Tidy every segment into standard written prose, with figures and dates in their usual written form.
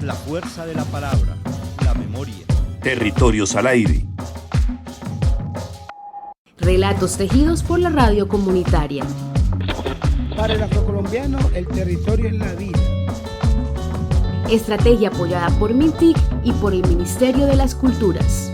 La fuerza de la palabra, la memoria. Territorios al aire. Relatos tejidos por la radio comunitaria. Para el afrocolombiano, el territorio es la vida. Estrategia apoyada por MINTIC y por el Ministerio de las Culturas.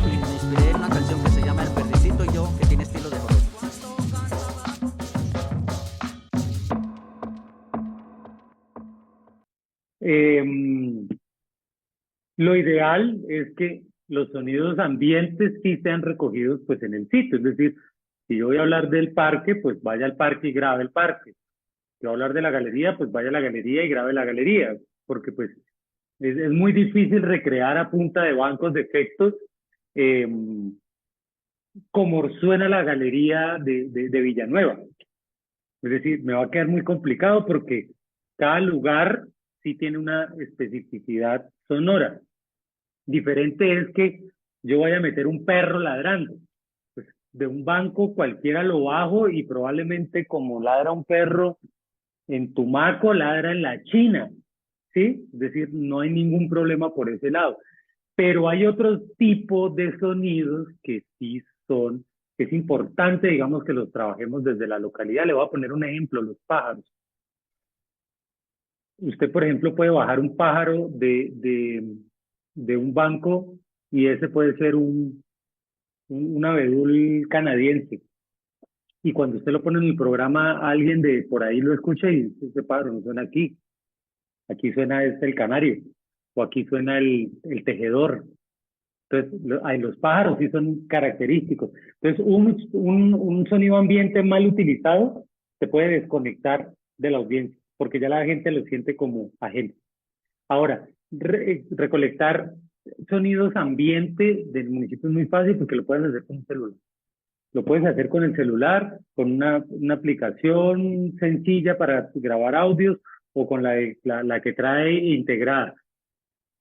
Me inspiré en una canción que se llama El Perdicito y yo, que tiene estilo de joropo. Lo ideal es que los sonidos ambientes sí sean recogidos pues en el sitio, es decir, si yo voy a hablar del parque, pues vaya al parque y grabe el parque. Si voy a hablar de la galería, pues vaya a la galería y grabe la galería, porque pues es muy difícil recrear a punta de bancos de efectos como suena la galería de Villanueva. Es decir, me va a quedar muy complicado porque cada lugar sí tiene una especificidad sonora. Diferente es que yo vaya a meter un perro ladrando. Pues de un banco cualquiera lo bajo y probablemente como ladra un perro en Tumaco, ladra en la China, ¿sí? Es decir, no hay ningún problema por ese lado. Pero hay otros tipos de sonidos que sí son, que es importante, digamos, que los trabajemos desde la localidad. Le voy a poner un ejemplo, los pájaros. Usted, por ejemplo, puede bajar un pájaro de un banco y ese puede ser un abedul canadiense. Y cuando usted lo pone en el programa, alguien de por ahí lo escucha y dice, ese pájaro no suena aquí. Aquí suena el canario o aquí suena el tejedor. Entonces, los pájaros sí son característicos. Entonces, un sonido ambiente mal utilizado se puede desconectar de la audiencia, porque ya la gente lo siente como ajeno. Ahora, recolectar sonidos ambiente del municipio es muy fácil porque lo puedes hacer con un celular. Lo puedes hacer con el celular, con una aplicación sencilla para grabar audios o con la que trae integrada.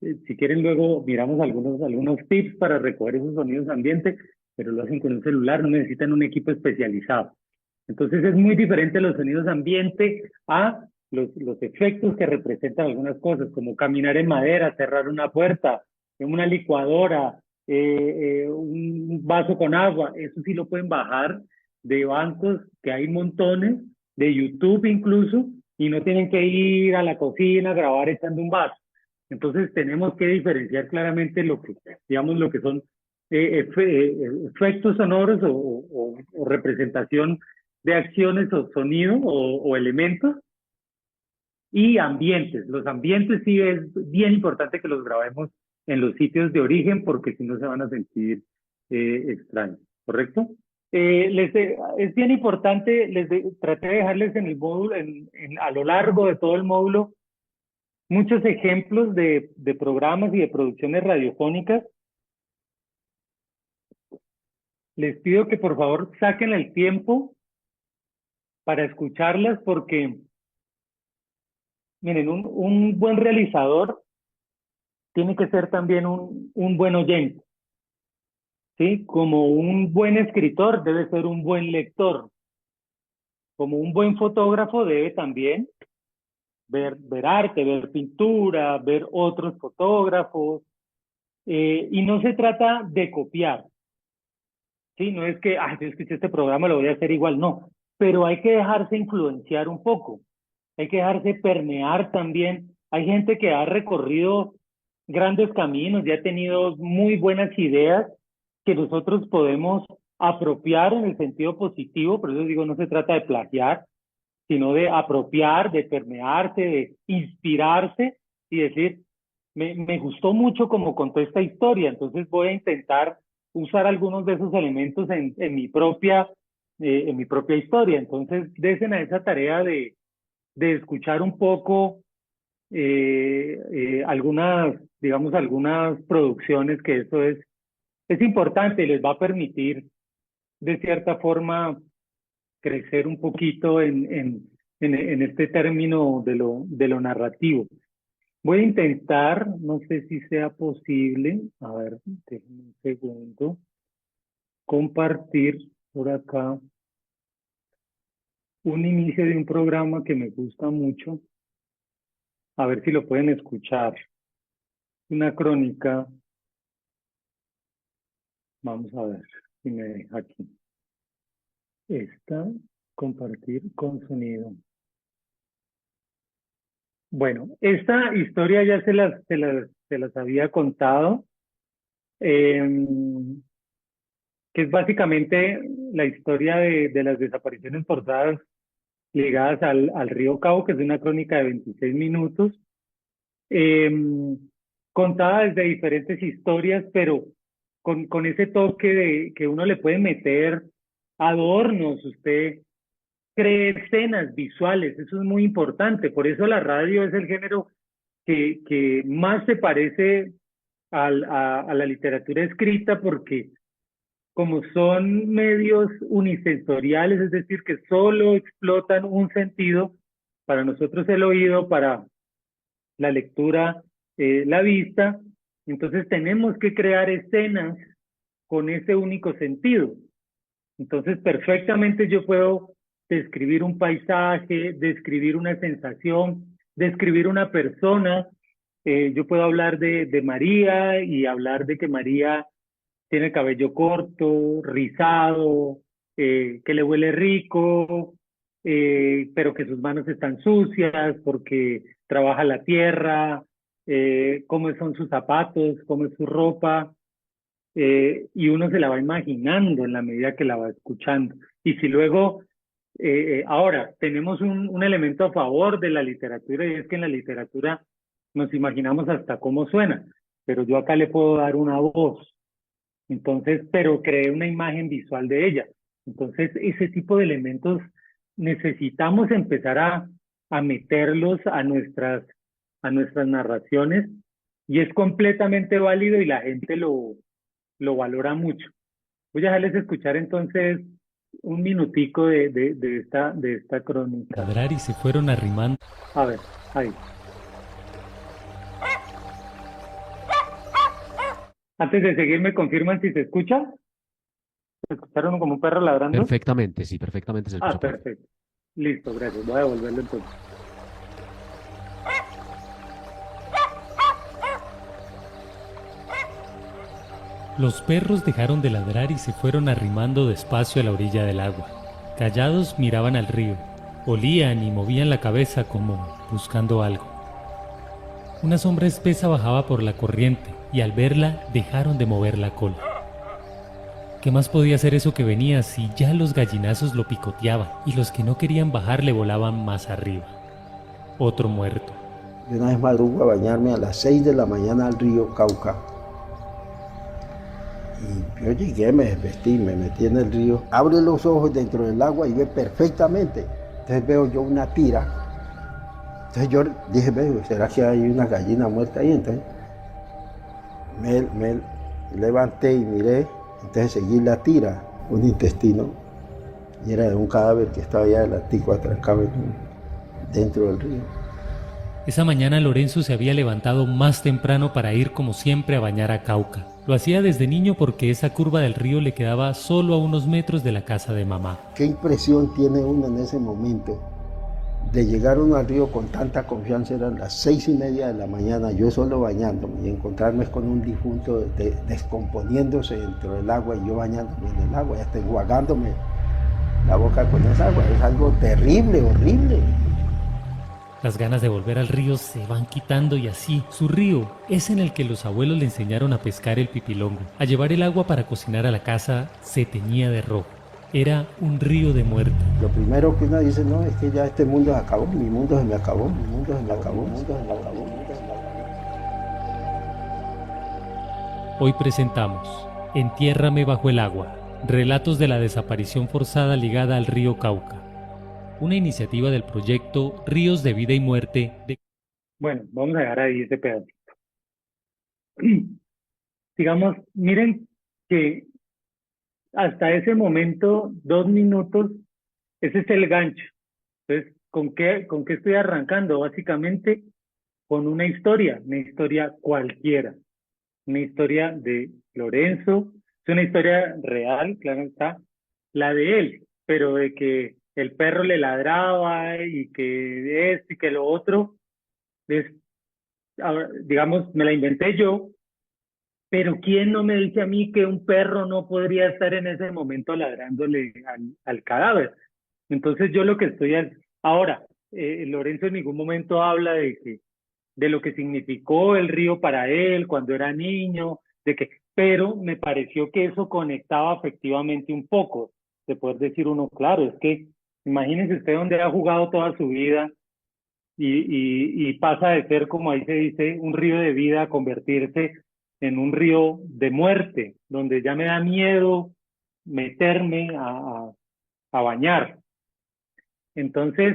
Si quieren luego miramos algunos tips para recoger esos sonidos ambiente, pero lo hacen con un celular, no necesitan un equipo especializado. Entonces es muy diferente los sonidos ambiente a los efectos que representan algunas cosas, como caminar en madera, cerrar una puerta, en una licuadora, un vaso con agua. Eso sí lo pueden bajar de bancos, que hay montones, de YouTube incluso, y no tienen que ir a la cocina a grabar echando un vaso. Entonces tenemos que diferenciar claramente lo que, digamos, lo que son efectos sonoros o representación de acciones o sonido o elementos y ambientes. Los ambientes sí es bien importante que los grabemos en los sitios de origen porque si no se van a sentir extraños, ¿correcto? Es bien importante, traté de dejarles en el módulo, a lo largo de todo el módulo, muchos ejemplos de programas y de producciones radiofónicas. Les pido que por favor saquen el tiempo para escucharlas porque, miren, un buen realizador tiene que ser también un buen oyente, ¿sí? Como un buen escritor debe ser un buen lector. Como un buen fotógrafo debe también ver arte, ver pintura, ver otros fotógrafos. Y no se trata de copiar, ¿sí? No es que, yo escuché este programa, lo voy a hacer igual, no. Pero hay que dejarse influenciar un poco, hay que dejarse permear también. Hay gente que ha recorrido grandes caminos y ha tenido muy buenas ideas que nosotros podemos apropiar en el sentido positivo, por eso digo, no se trata de plagiar, sino de apropiar, de permearse, de inspirarse y decir, me gustó mucho como contó esta historia, entonces voy a intentar usar algunos de esos elementos en mi propia historia. Entonces, desen a esa tarea de escuchar un poco algunas producciones, que eso es importante y les va a permitir de cierta forma crecer un poquito en este término de lo narrativo. Voy a intentar, no sé si sea posible, a ver, déjenme un segundo, compartir por acá un inicio de un programa que me gusta mucho. A ver si lo pueden escuchar. Una crónica. Vamos a ver si me deja aquí. Esta, compartir con sonido. Bueno, esta historia ya se las había contado, que es básicamente la historia de las desapariciones forzadas ligadas al río Cabo, que es una crónica de 26 minutos, contada desde diferentes historias, pero con ese toque de que uno le puede meter adornos, usted cree escenas visuales, eso es muy importante, por eso la radio es el género que más se parece a la literatura escrita, porque como son medios unisensoriales, es decir, que solo explotan un sentido, para nosotros el oído, para la lectura, la vista, entonces tenemos que crear escenas con ese único sentido. Entonces, perfectamente yo puedo describir un paisaje, describir una sensación, describir una persona. Yo puedo hablar de María y hablar de que María tiene el cabello corto, rizado, que le huele rico, pero que sus manos están sucias porque trabaja la tierra, cómo son sus zapatos, cómo es su ropa, y uno se la va imaginando en la medida que la va escuchando. Y si luego, ahora, tenemos un elemento a favor de la literatura, y es que en la literatura nos imaginamos hasta cómo suena, pero yo acá le puedo dar una voz. Entonces, pero creé una imagen visual de ella. Entonces, ese tipo de elementos necesitamos empezar a meterlos a nuestras narraciones, y es completamente válido y la gente lo valora mucho. Voy a dejarles escuchar entonces un minutico de esta crónica. Ladrar y se fueron arrimando. A ver, ahí. Antes de seguir, ¿me confirman si se escucha? ¿Se escucharon como un perro ladrando? Perfectamente, sí, perfectamente se escucha. Perfecto. Listo, gracias. Voy a devolverlo entonces. Los perros dejaron de ladrar y se fueron arrimando despacio a la orilla del agua. Callados miraban al río, olían y movían la cabeza como buscando algo. Una sombra espesa bajaba por la corriente y al verla dejaron de mover la cola. ¿Qué más podía ser eso que venía si ya los gallinazos lo picoteaban y los que no querían bajar le volaban más arriba? Otro muerto. Yo una vez madrugo a bañarme a las 6 de la mañana al río Cauca. Y yo llegué, me desvestí, me metí en el río. Abre los ojos dentro del agua y ve perfectamente. Entonces veo yo una tira. Entonces yo dije, ¿será que hay una gallina muerta ahí? Entonces me levanté y miré. Entonces seguí la tira, un intestino, y era de un cadáver que estaba ya del Antigua atrancado dentro del río. Esa mañana Lorenzo se había levantado más temprano para ir como siempre a bañar a Cauca. Lo hacía desde niño porque esa curva del río le quedaba solo a unos metros de la casa de mamá. ¿Qué impresión tiene uno en ese momento de llegar uno al río con tanta confianza? Eran las 6:30 de la mañana, yo solo bañándome, y encontrarme con un difunto descomponiéndose dentro del agua y yo bañándome en el agua, hasta enjuagándome la boca con esa agua. Es algo terrible, horrible. Las ganas de volver al río se van quitando y así, su río es en el que los abuelos le enseñaron a pescar el pipilongo, a llevar el agua para cocinar a la casa, se teñía de rojo. Era un río de muerte. Lo primero que uno dice, no, es que ya este mundo se acabó, mi mundo se me acabó, mi mundo se me acabó, mi mundo se me acabó, mi mundo se me acabó. Hoy presentamos Entiérrame bajo el agua, relatos de la desaparición forzada ligada al río Cauca. Una iniciativa del proyecto Ríos de Vida y Muerte de... Bueno, vamos a dejar ahí ese pedacito. Digamos, miren que hasta ese momento, 2 minutos, ese es el gancho. Entonces, ¿con qué estoy arrancando? Básicamente con una historia cualquiera. Una historia de Lorenzo, es una historia real, claro está, la de él, pero de que el perro le ladraba y que esto y que lo otro, digamos, me la inventé yo, pero ¿quién no me dice a mí que un perro no podría estar en ese momento ladrándole al cadáver? Entonces yo lo que estoy ahora, Lorenzo en ningún momento habla de lo que significó el río para él cuando era niño, pero me pareció que eso conectaba afectivamente un poco, de poder decir uno, claro, es que imagínese usted donde ha jugado toda su vida y pasa de ser, como ahí se dice, un río de vida a convertirse en un río de muerte, donde ya me da miedo meterme a bañar. Entonces,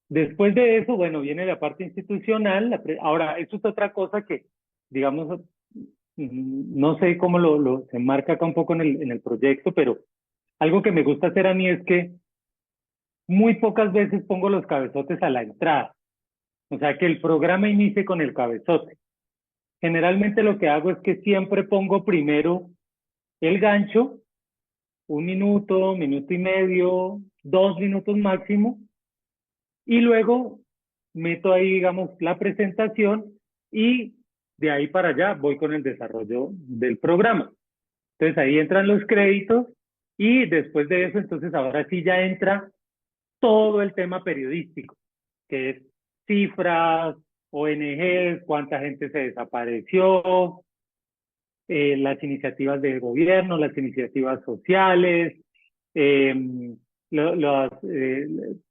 después de eso, bueno, viene la parte institucional. Ahora, eso es otra cosa que, digamos, no sé cómo se enmarca acá un poco en el proyecto, pero algo que me gusta hacer a mí es que muy pocas veces pongo los cabezotes a la entrada. O sea, que el programa inicie con el cabezote. Generalmente lo que hago es que siempre pongo primero el gancho, 1 minuto, minuto y medio, 2 minutos máximo, y luego meto ahí, digamos, la presentación y de ahí para allá voy con el desarrollo del programa. Entonces ahí entran los créditos y después de eso, entonces ahora sí ya entra todo el tema periodístico, que es cifras, ONGs, cuánta gente se desapareció, las iniciativas del gobierno, las iniciativas sociales,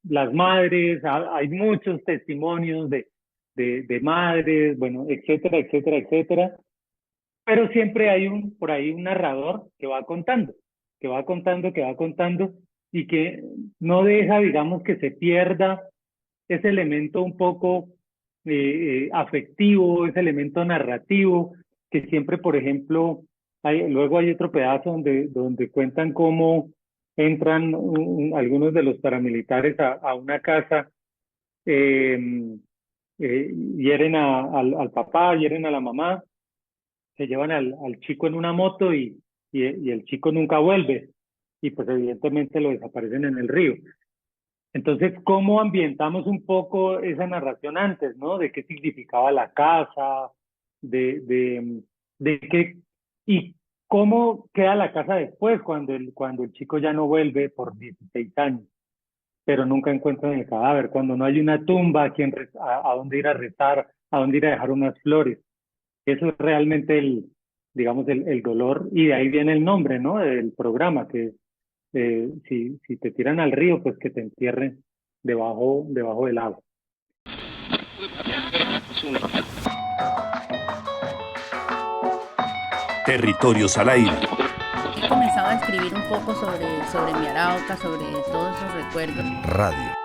las madres, hay muchos testimonios de madres, bueno, etcétera, etcétera, etcétera. Pero siempre hay por ahí un narrador que va contando, y que no deja, digamos, que se pierda ese elemento un poco afectivo, ese elemento narrativo, que siempre, por ejemplo, luego hay otro pedazo donde cuentan cómo entran algunos de los paramilitares a una casa, hieren al papá, hieren a la mamá, se llevan al chico en una moto y el chico nunca vuelve, y pues evidentemente lo desaparecen en el río. Entonces, ¿cómo ambientamos un poco esa narración antes, ¿no? De qué significaba la casa, de qué, y cómo queda la casa después cuando el chico ya no vuelve por 16 años, pero nunca encuentran el cadáver, cuando no hay una tumba a dónde ir a rezar, a dónde ir a dejar unas flores. Eso es realmente digamos, el dolor, y de ahí viene el nombre, ¿no? Del programa, que si te tiran al río, pues que te entierren debajo del agua. Territorios al aire. He comenzado a escribir un poco sobre mi Arauca, sobre todos esos recuerdos. Radio.